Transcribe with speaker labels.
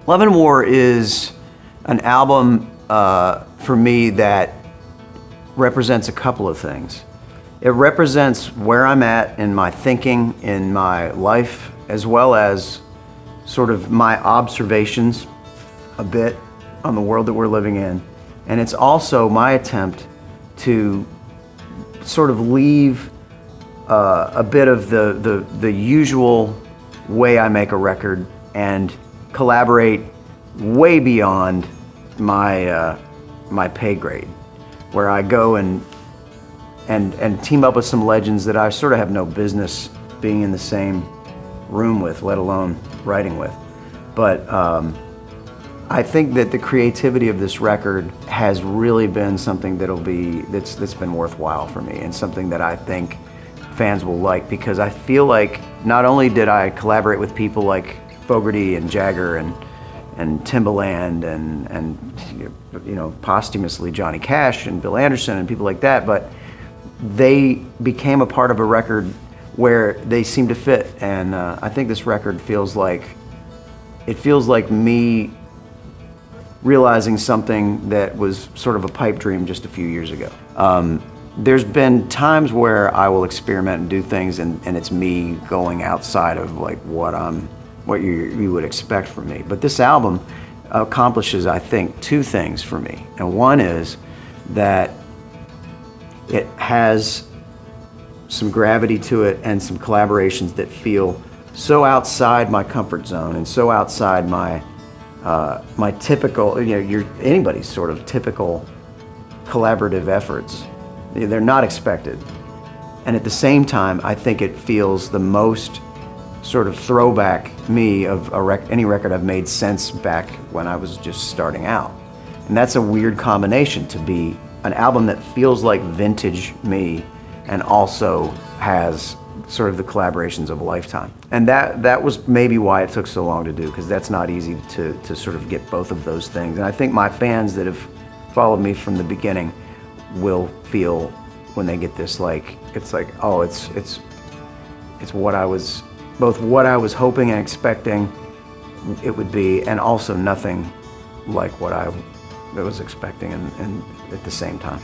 Speaker 1: Love and War is an album for me that represents a couple of things. It represents where I'm at in my thinking, in my life, as well as sort of my observations a bit on the world that we're living in. And it's also my attempt to sort of leave a bit of the usual way I make a record and collaborate way beyond my my pay grade, where I go and team up with some legends that I sort of have no business being in the same room with, let alone writing with. But I think that the creativity of this record has really been something that's been worthwhile for me, and something that I think fans will like, because I feel like not only did I collaborate with people like Fogerty and Jagger and Timbaland and you know, posthumously Johnny Cash and Bill Anderson and people like that, but they became a part of a record where they seem to fit. And I think this record feels like me realizing something that was sort of a pipe dream just a few years ago. There's been times where I will experiment and do things, and it's me going outside of like what you would expect from me. But this album accomplishes, I think, two things for me. And one is that it has some gravity to it and some collaborations that feel so outside my comfort zone and so outside my my typical, you know, anybody's sort of typical collaborative efforts. They're not expected. And at the same time, I think it feels the most sort of throwback me of any record I've made since back when I was just starting out. And that's a weird combination, to be an album that feels like vintage me and also has sort of the collaborations of a lifetime. And that was maybe why it took so long to do, because that's not easy to sort of get both of those things. And I think my fans that have followed me from the beginning will feel when they get this, like, it's like, oh, it's what I was, both what I was hoping and expecting it would be, and also nothing like what I was expecting and at the same time.